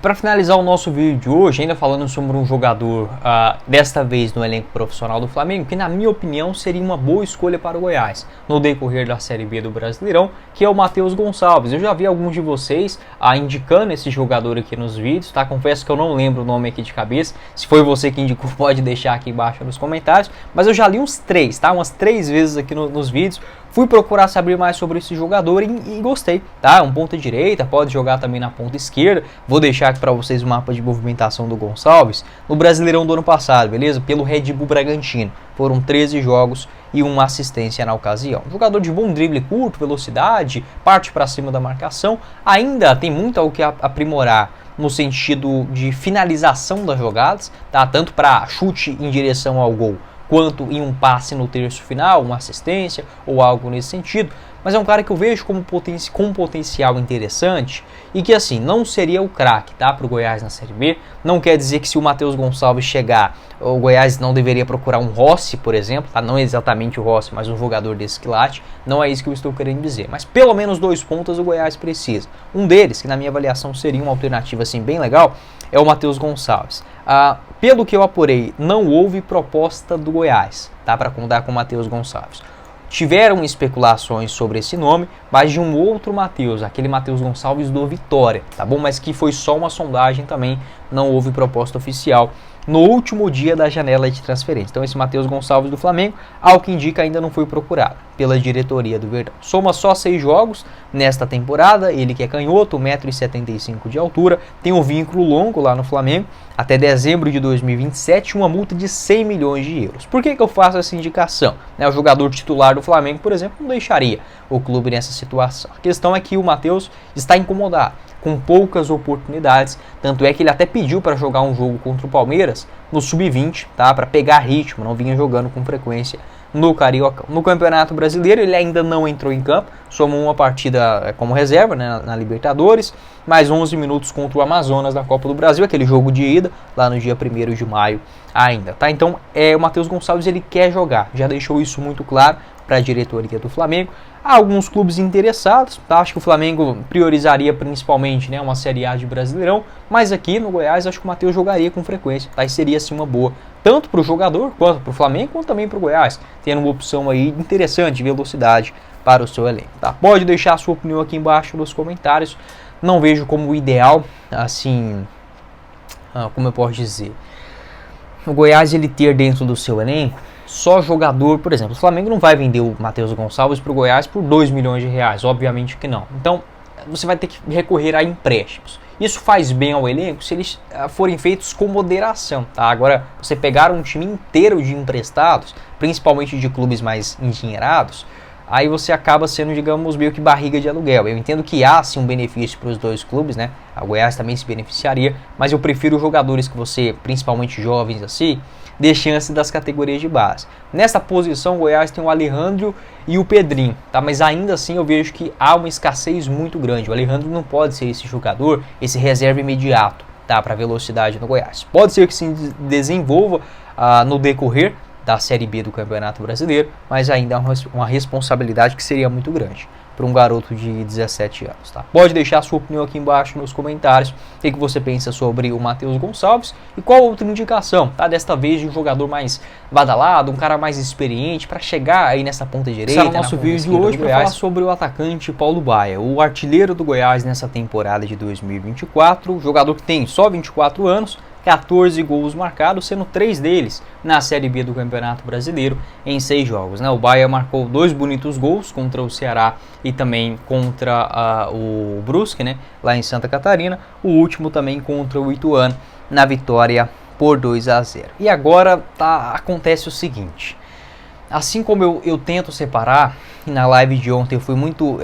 para finalizar o nosso vídeo de hoje, ainda falando sobre um jogador, desta vez no elenco profissional do Flamengo, que na minha opinião seria uma boa escolha para o Goiás, no decorrer da Série B do Brasileirão, que é o Matheus Gonçalves. Eu já vi alguns de vocês indicando esse jogador aqui nos vídeos, tá? Confesso que eu não lembro o nome aqui de cabeça, se foi você que indicou pode deixar aqui embaixo nos comentários, mas eu já li uns 3, tá? Umas 3 vezes aqui nos vídeos. Fui procurar saber mais sobre esse jogador e gostei, tá? Um ponta direita, pode jogar também na ponta esquerda. Vou deixar aqui para vocês o mapa de movimentação do Gonçalves no Brasileirão do ano passado, beleza? Pelo Red Bull Bragantino. Foram 13 jogos e uma assistência na ocasião. Jogador de bom drible curto, velocidade, parte para cima da marcação. Ainda tem muito ao que aprimorar no sentido de finalização das jogadas, tá? Tanto para chute em direção ao gol, quanto em um passe no terço final, uma assistência ou algo nesse sentido. Mas é um cara que eu vejo como com um potencial interessante e que assim, não seria o craque, tá, para o Goiás na Série B. Não quer dizer que se o Matheus Gonçalves chegar, o Goiás não deveria procurar um Rossi, por exemplo, tá? Não exatamente o Rossi, mas um jogador desse quilate. Não é isso que eu estou querendo dizer. Mas pelo menos 2 pontas o Goiás precisa. Um deles, que na minha avaliação seria uma alternativa assim bem legal, é o Matheus Gonçalves. Pelo que eu apurei, não houve proposta do Goiás, tá, para contar com o Matheus Gonçalves. Tiveram especulações sobre esse nome, mas de um outro Matheus, aquele Matheus Gonçalves do Vitória, tá bom? Mas que foi só uma sondagem também, não houve proposta oficial no último dia da janela de transferência. Então esse Matheus Gonçalves do Flamengo, ao que indica, ainda não foi procurado pela diretoria do Verdão. Soma só 6 jogos nesta temporada, ele que é canhoto, 1,75 m de altura, tem um vínculo longo lá no Flamengo, até dezembro de 2027, uma multa de 100 milhões de euros. Por que eu faço essa indicação? O jogador titular do Flamengo, por exemplo, não deixaria o clube nessa situação. A questão é que o Matheus está incomodado, com poucas oportunidades, tanto é que ele até pediu para jogar um jogo contra o Palmeiras no Sub-20, tá? Para pegar ritmo, não vinha jogando com frequência no Cariocão. No Campeonato Brasileiro ele ainda não entrou em campo, somou uma partida como reserva, né, na Libertadores, mais 11 minutos contra o Amazonas na Copa do Brasil, aquele jogo de ida, lá no dia 1º de maio ainda, tá? Então o Matheus Gonçalves ele quer jogar, já deixou isso muito claro para a diretoria do Flamengo. Há alguns clubes interessados, tá? Acho que o Flamengo priorizaria principalmente, né, uma Série A de Brasileirão, mas aqui no Goiás acho que o Matheus jogaria com frequência, tá? E seria assim uma boa, tanto para o jogador, quanto para o Flamengo, quanto também para o Goiás, tendo uma opção aí interessante de velocidade para o seu elenco, tá? Pode deixar a sua opinião aqui embaixo nos comentários. Não vejo como ideal, assim, como eu posso dizer, o Goiás ele ter dentro do seu elenco só jogador, por exemplo, o Flamengo não vai vender o Matheus Gonçalves para o Goiás por 2 milhões de reais, obviamente que não. Então, você vai ter que recorrer a empréstimos. Isso faz bem ao elenco se eles forem feitos com moderação, tá? Agora, você pegar um time inteiro de emprestados, principalmente de clubes mais endinheirados, aí você acaba sendo, digamos, meio que barriga de aluguel. Eu entendo que há sim um benefício para os dois clubes, né? A Goiás também se beneficiaria, mas eu prefiro jogadores que você, principalmente jovens assim, dê chance das categorias de base. Nessa posição, o Goiás tem o Alejandro e o Pedrinho, tá? Mas ainda assim eu vejo que há uma escassez muito grande. O Alejandro não pode ser esse jogador, esse reserva imediato, tá? Para velocidade no Goiás. Pode ser que se desenvolva no decorrer da Série B do Campeonato Brasileiro, mas ainda é uma responsabilidade que seria muito grande para um garoto de 17 anos, tá? Pode deixar a sua opinião aqui embaixo nos comentários, o que você pensa sobre o Matheus Gonçalves e qual outra indicação, tá? Desta vez de um jogador mais badalado, um cara mais experiente para chegar aí nessa ponta direita. Esse é o nosso vídeo de hoje para falar sobre o atacante Paulo Baia, o artilheiro do Goiás nessa temporada de 2024, jogador que tem só 24 anos, 14 gols marcados, sendo 3 deles na Série B do Campeonato Brasileiro em 6 jogos, né? O Baia marcou 2 bonitos gols contra o Ceará e também contra o Brusque, né? Lá em Santa Catarina. O último também contra o Ituano na vitória por 2-0. E agora acontece o seguinte. Assim como eu tento separar, e na live de ontem eu fui muito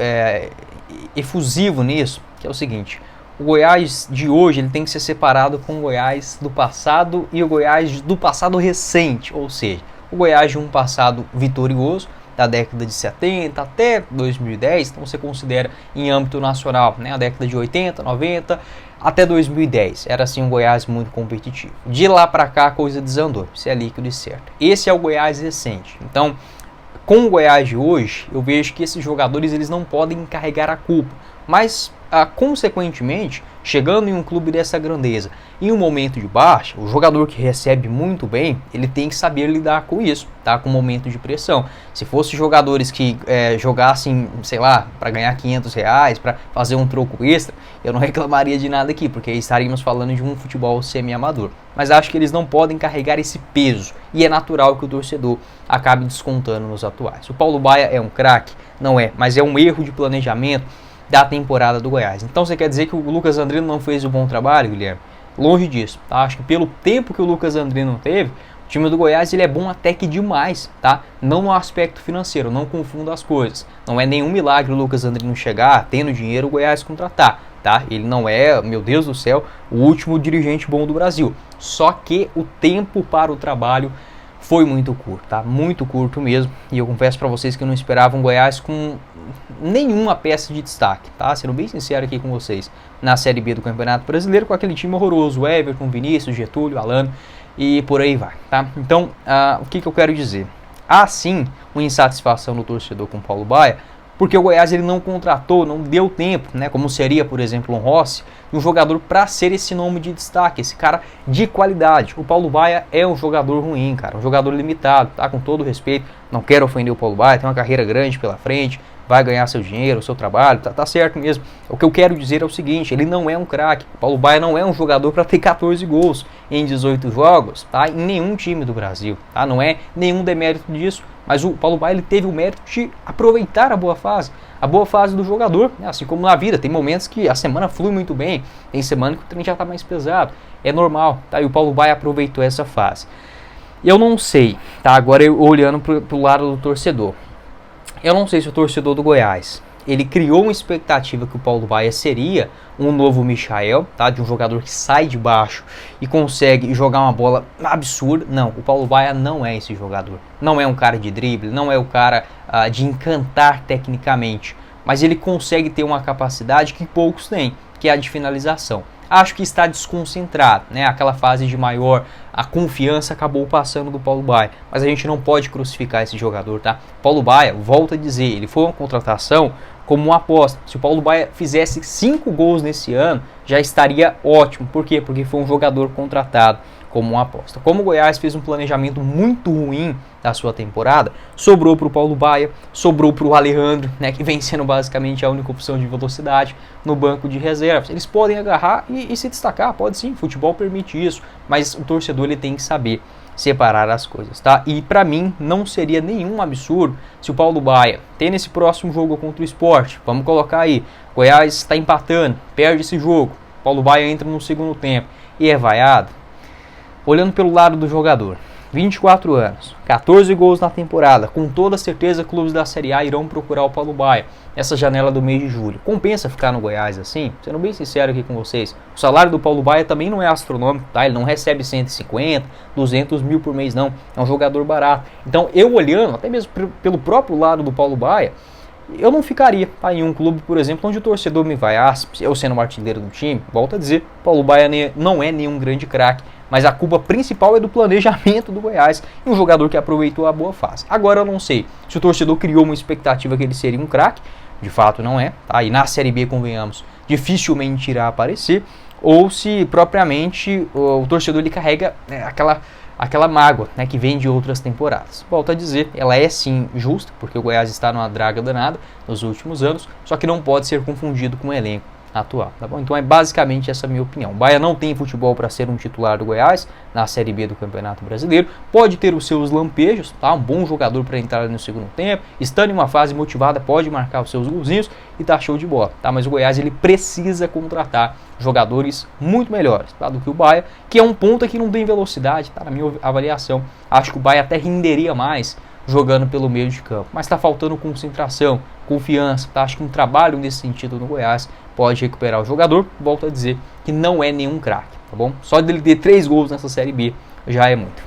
efusivo nisso, que é o seguinte: o Goiás de hoje ele tem que ser separado com o Goiás do passado e o Goiás do passado recente, ou seja, o Goiás de um passado vitorioso da década de 70 até 2010, então você considera em âmbito nacional, né, a década de 80, 90 até 2010, era assim um Goiás muito competitivo. De lá para cá a coisa desandou, isso é líquido e certo. Esse é o Goiás recente, então com o Goiás de hoje eu vejo que esses jogadores eles não podem carregar a culpa, mas consequentemente chegando em um clube dessa grandeza, em um momento de baixa, o jogador que recebe muito bem, ele tem que saber lidar com isso, tá? Com um momento de pressão. Se fosse jogadores que jogassem, sei lá, para ganhar R$500, para fazer um troco extra, eu não reclamaria de nada aqui, porque estaríamos falando de um futebol semi-amador. Mas acho que eles não podem carregar esse peso, e é natural que o torcedor acabe descontando nos atuais. O Paulo Baia é um craque? Não é, mas é um erro de planejamento da temporada do Goiás. Então você quer dizer que o Lucas Andrino não fez um bom trabalho, Guilherme? Longe disso, tá? Acho que pelo tempo que o Lucas Andrino teve, o time do Goiás ele é bom até que demais, tá? Não no aspecto financeiro, não confunda as coisas. Não é nenhum milagre o Lucas Andrino chegar, tendo dinheiro, o Goiás contratar, tá? Ele não é, meu Deus do céu, o último dirigente bom do Brasil. Só que o tempo para o trabalho foi muito curto, tá? Muito curto mesmo. E eu confesso para vocês que eu não esperava um Goiás com nenhuma peça de destaque, tá? Sendo bem sincero aqui com vocês, na Série B do Campeonato Brasileiro, com aquele time horroroso, Everton, Vinícius, Getúlio, Alano e por aí vai, tá? Então, o que eu quero dizer? Há sim uma insatisfação do torcedor com o Paulo Baia, porque o Goiás ele não contratou, não deu tempo, né? Como seria, por exemplo, um Rossi, um jogador para ser esse nome de destaque, esse cara de qualidade. O Paulo Baia é um jogador ruim, cara, um jogador limitado, tá? Com todo respeito, não quero ofender o Paulo Baia, tem uma carreira grande pela frente, vai ganhar seu dinheiro, seu trabalho, tá certo mesmo. O que eu quero dizer é o seguinte, ele não é um craque. O Paulo Baia não é um jogador para ter 14 gols em 18 jogos, tá? Em nenhum time do Brasil, tá? Não é nenhum demérito disso, mas o Paulo Baia ele teve o mérito de aproveitar a boa fase do jogador, né? Assim como na vida, tem momentos que a semana flui muito bem, tem semana que o trem já tá mais pesado, é normal, tá? E o Paulo Baia aproveitou essa fase. Eu não sei, tá? Agora eu olhando pro lado do torcedor. Eu não sei se o torcedor do Goiás, ele criou uma expectativa que o Paulo Baia seria um novo Michael, tá? De um jogador que sai de baixo e consegue jogar uma bola absurda. Não, o Paulo Baia não é esse jogador. Não é um cara de drible, não é o cara de encantar tecnicamente. Mas ele consegue ter uma capacidade que poucos têm, que é a de finalização. Acho que está desconcentrado, né? Aquela fase de maior a confiança acabou passando do Paulo Baia, mas a gente não pode crucificar esse jogador, tá? Paulo Baia, volto a dizer, ele foi uma contratação como uma aposta. Se o Paulo Baia fizesse 5 gols nesse ano, já estaria ótimo. Por quê? Porque foi um jogador contratado como uma aposta. Como o Goiás fez um planejamento muito ruim da sua temporada, sobrou para o Paulo Baia, sobrou para o Alejandro, né, que vem sendo basicamente a única opção de velocidade no banco de reservas. Eles podem agarrar e se destacar, pode sim, futebol permite isso, mas o torcedor ele tem que saber separar as coisas, tá? E para mim não seria nenhum absurdo se o Paulo Baia ter nesse próximo jogo contra o Sport, vamos colocar aí, Goiás está empatando, perde esse jogo, Paulo Baia entra no segundo tempo e é vaiado. Olhando pelo lado do jogador, 24 anos, 14 gols na temporada, com toda certeza clubes da Série A irão procurar o Paulo Baia nessa janela do mês de julho. Compensa ficar no Goiás assim? Sendo bem sincero aqui com vocês, o salário do Paulo Baia também não é astronômico, tá? Ele não recebe 150, 200 mil por mês não, é um jogador barato. Então eu olhando, até mesmo pelo próprio lado do Paulo Baia, eu não ficaria em um clube, por exemplo, onde o torcedor me vaiasse, eu sendo o artilheiro do time. Volto a dizer, Paulo Baia não é nenhum grande craque, mas a culpa principal é do planejamento do Goiás e um jogador que aproveitou a boa fase. Agora eu não sei se o torcedor criou uma expectativa que ele seria um craque, de fato não é, tá? E na Série B, convenhamos, dificilmente irá aparecer, ou se propriamente o torcedor ele carrega aquela mágoa, né, que vem de outras temporadas. Volto a dizer, ela é sim justa, porque o Goiás está numa draga danada nos últimos anos, só que não pode ser confundido com o elenco atual, tá bom? Então é basicamente essa a minha opinião. O Baia não tem futebol para ser um titular do Goiás na Série B do Campeonato Brasileiro, pode ter os seus lampejos, tá? Um bom jogador para entrar no segundo tempo, estando em uma fase motivada, pode marcar os seus golzinhos e tá show de bola, tá? Mas o Goiás ele precisa contratar jogadores muito melhores, tá? Do que o Baia, que é um ponta que não tem velocidade, tá? Na minha avaliação, acho que o Baia até renderia mais jogando pelo meio de campo, mas está faltando concentração, confiança, tá? Acho que um trabalho nesse sentido no Goiás pode recuperar o jogador. Volto a dizer que não é nenhum craque, tá bom? Só dele ter 3 gols nessa Série B já é muito.